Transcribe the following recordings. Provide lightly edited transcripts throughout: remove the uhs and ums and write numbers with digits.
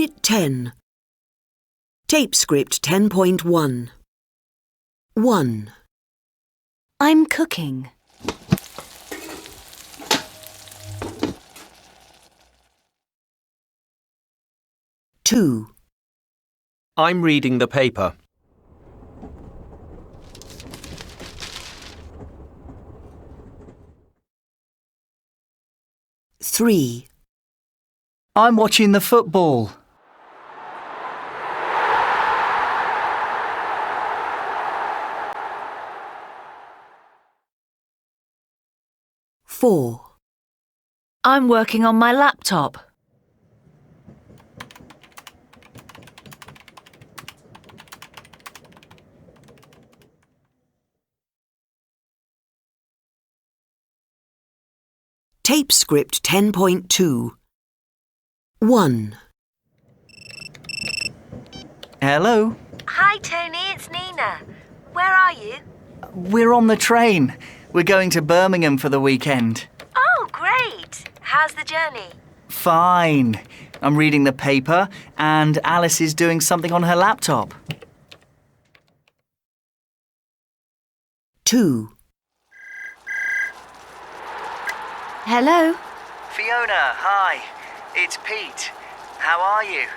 Unit 10. Tape script 10.1. 1. I'm cooking. 2. I'm reading the paper. 3. I'm watching the football. 4. I'm working on my laptop. 'Tape script 10.2. 1. Hello. Hi, Tony, it's Nina. Where are you? We're on the train. We're going to Birmingham for the weekend. Oh, great. How's the journey? Fine. I'm reading the paper and Alice is doing something on her laptop. 2. Hello? Fiona, hi. It's Pete. How are you?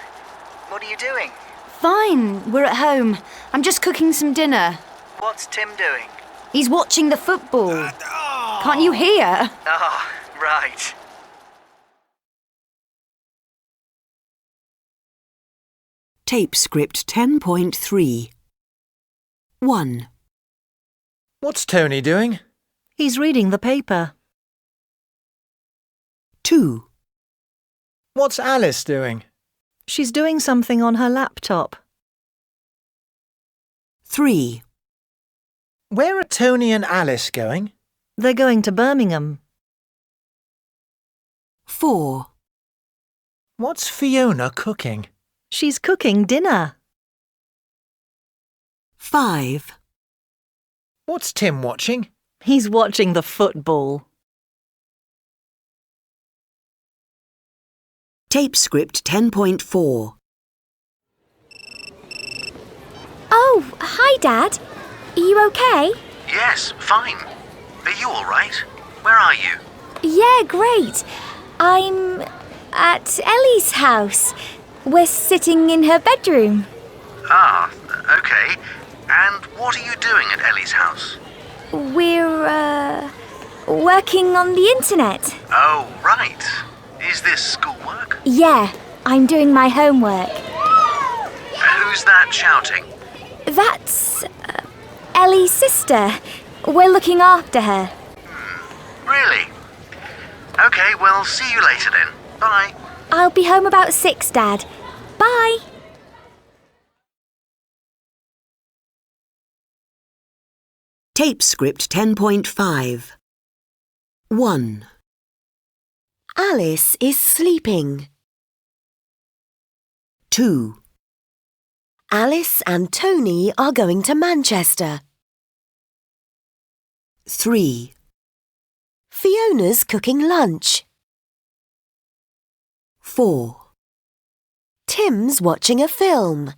What are you doing? Fine, we're at home. I'm just cooking some dinner. What's Tim doing? He's watching the football. Can't you hear? Oh, right. Tape script 10.3. 1. What's Tony doing? He's reading the paper. 2. What's Alice doing? She's doing something on her laptop. 3. Where are Tony and Alice going? They're going to Birmingham. 4. What's Fiona cooking? She's cooking dinner. 5. What's Tim watching? He's watching the football. Tape script 10.4. Oh, hi, Dad. Are you okay? Yes, fine. Are you all right? Where are you? Yeah, great. I'm at Ellie's house. We're sitting in her bedroom. Ah, okay. And what are you doing at Ellie's house? We're, working on the internet. Oh, right. Is this schoolwork? Yeah, I'm doing my homework. Who's that shouting? That's Ellie's sister. We're looking after her. Really? Okay, well, see you later then. Bye. I'll be home about 6, Dad. Bye. Tape script 10.5. 1. Alice is sleeping. 2. Alice and Tony are going to Manchester. 3. Fiona's cooking lunch. 4. Tim's watching a film.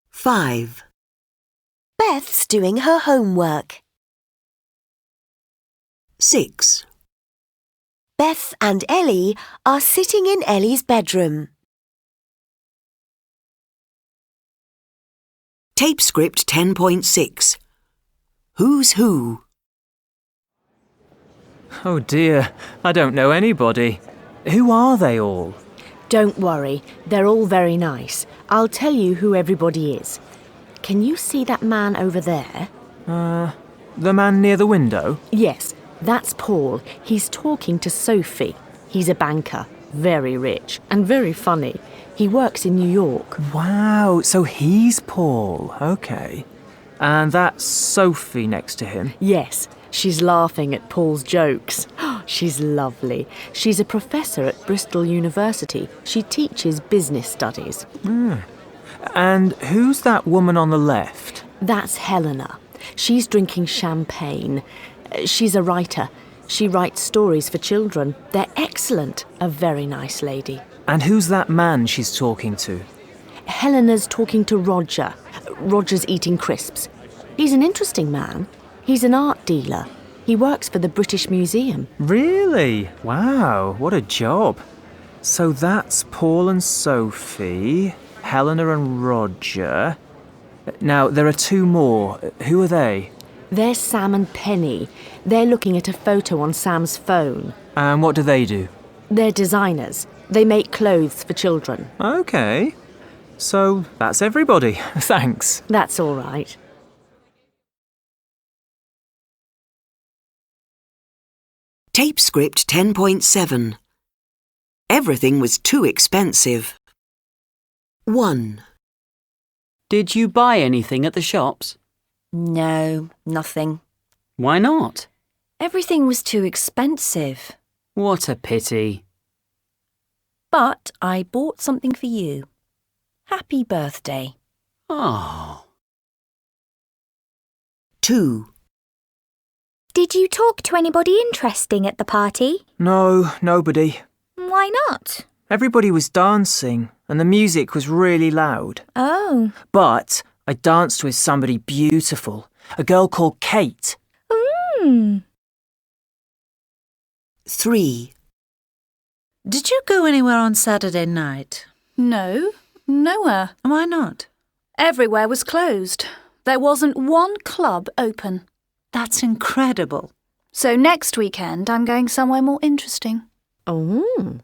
5. Beth's doing her homework. 6. Beth and Ellie are sitting in Ellie's bedroom. Tape script 10.6. Who's who? Oh dear, I don't know anybody. Who are they all? Don't worry, they're all very nice. I'll tell you who everybody is. Can you see that man over there? The man near the window? Yes, that's Paul. He's talking to Sophie. He's a banker, very rich and very funny. He works in New York. Wow, so he's Paul. Okay. And that's Sophie next to him? Yes, she's laughing at Paul's jokes. She's lovely. She's a professor at Bristol University. She teaches business studies. And who's that woman on the left? That's Helena. She's drinking champagne. She's a writer. She writes stories for children. They're excellent. A very nice lady. And who's that man she's talking to? Helena's talking to Roger. Roger's eating crisps. He's an interesting man. He's an art dealer. He works for the British Museum. Really? Wow, what a job. So that's Paul and Sophie, Helena and Roger. Now, there are two more. Who are they? They're Sam and Penny. They're looking at a photo on Sam's phone. And what do they do? They're designers. They make clothes for children. Okay. So that's everybody. Thanks. That's all right. Tape script 10.7. Everything was too expensive. 1. Did you buy anything at the shops? No, nothing. Why not? Everything was too expensive. What a pity. But I bought something for you. Happy birthday. Oh. 2. Did you talk to anybody interesting at the party? No, nobody. Why not? Everybody was dancing and the music was really loud. Oh. But I danced with somebody beautiful, a girl called Kate. 3. Did you go anywhere on Saturday night? No, nowhere. Why not? Everywhere was closed. There wasn't one club open. That's incredible. So next weekend I'm going somewhere more interesting. Oh.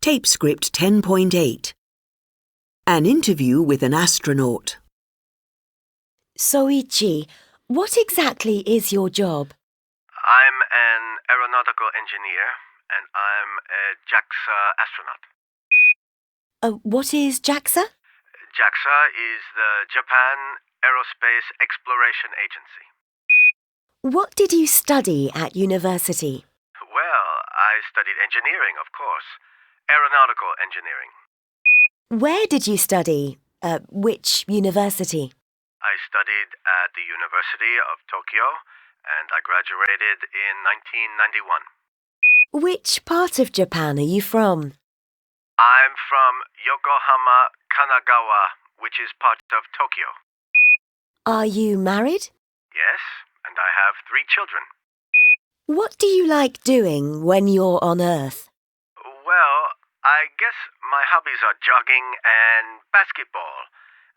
Tape script 10.8. An interview with an astronaut. Soichi, what exactly is your job? I'm an aeronautical engineer, and I'm a JAXA astronaut. What is JAXA? JAXA is the Japan Aerospace Exploration Agency. What did you study at university? Well, I studied engineering, of course. Aeronautical engineering. Where did you study? Which university? I studied at the University of Tokyo, and I graduated in 1991. Which part of Japan are you from? I'm from Yokohama, Kanagawa, which is part of Tokyo. Are you married? Yes, and I have 3 children. What do you like doing when you're on Earth? Well, I guess my hobbies are jogging and basketball,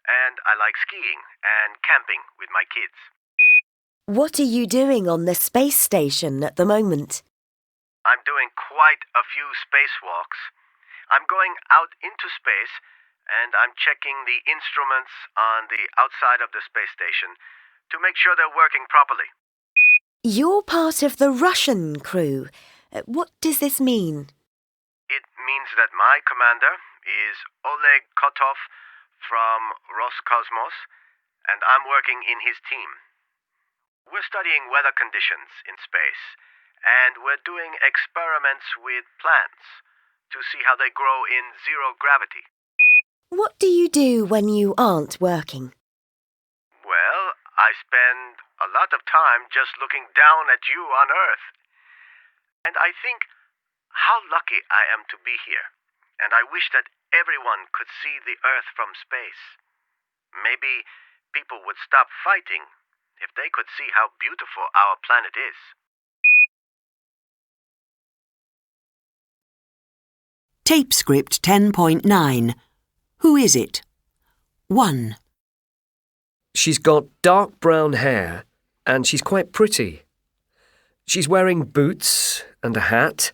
and I like skiing and camping with my kids. What are you doing on the space station at the moment? I'm doing quite a few spacewalks. I'm going out into space, and I'm checking the instruments on the outside of the space station to make sure they're working properly. You're part of the Russian crew. What does this mean? It means that my commander is Oleg Kotov from Roscosmos, and I'm working in his team. We're studying weather conditions in space, and we're doing experiments with plants to see how they grow in zero gravity. What do you do when you aren't working? Well, I spend a lot of time just looking down at you on Earth. And I think how lucky I am to be here, and I wish that everyone could see the Earth from space. Maybe people would stop fighting if they could see how beautiful our planet is. Tape script 10.9. Who is it? 1. She's got dark brown hair and she's quite pretty. She's wearing boots and a hat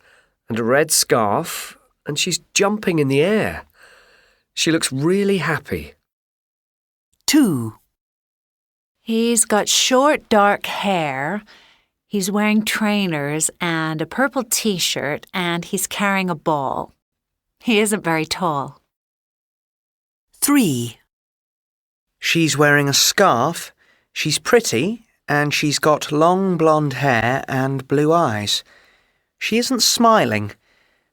and a red scarf and she's jumping in the air. She looks really happy. 2. He's got short dark hair. He's wearing trainers and a purple t-shirt and he's carrying a ball. He isn't very tall. 3. She's wearing a scarf, she's pretty, and she's got long blonde hair and blue eyes. She isn't smiling.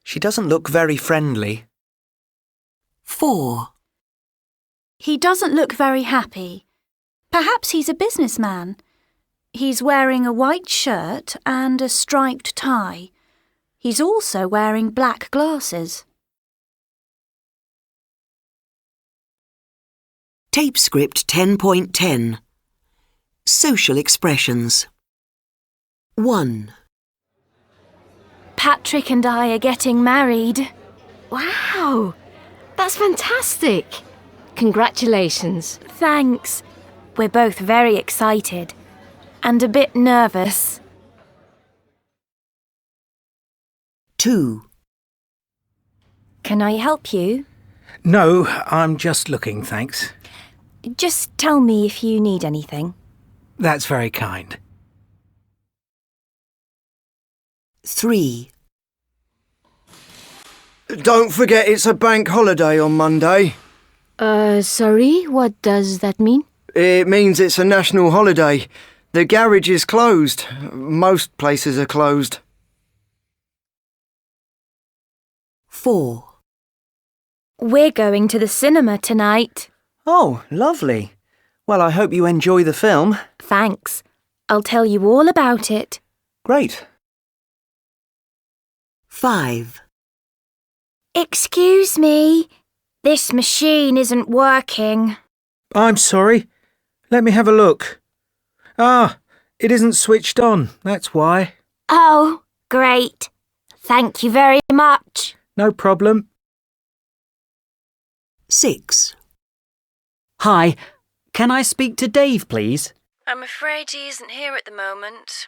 She doesn't look very friendly. 4. He doesn't look very happy. Perhaps he's a businessman. He's wearing a white shirt and a striped tie. He's also wearing black glasses. Tape script 10.10. Social expressions. 1. Patrick and I are getting married. Wow, that's fantastic. Congratulations. Thanks. We're both very excited and a bit nervous. 2. Can I help you? No, I'm just looking, thanks. Just tell me if you need anything. That's very kind. 3. Don't forget it's a bank holiday on Monday. Sorry, what does that mean? It means it's a national holiday. The garage is closed. Most places are closed. 4. We're going to the cinema tonight. Oh, lovely. Well, I hope you enjoy the film. Thanks. I'll tell you all about it. Great. 5. Excuse me. This machine isn't working. I'm sorry. Let me have a look. Ah, it isn't switched on, that's why. Oh, great. Thank you very much. No problem. 6. Hi, can I speak to Dave, please? I'm afraid he isn't here at the moment.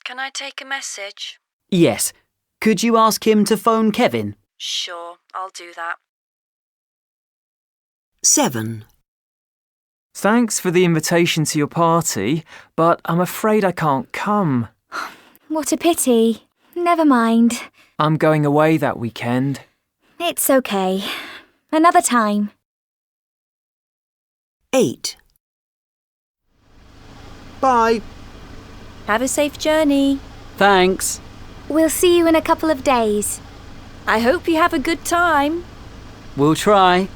Can I take a message? Yes. Could you ask him to phone Kevin? Sure, I'll do that. 7. Thanks for the invitation to your party, but I'm afraid I can't come. What a pity. Never mind. I'm going away that weekend. It's okay. Another time. 8. Bye. Have a safe journey. Thanks. We'll see you in a couple of days. I hope you have a good time. We'll try.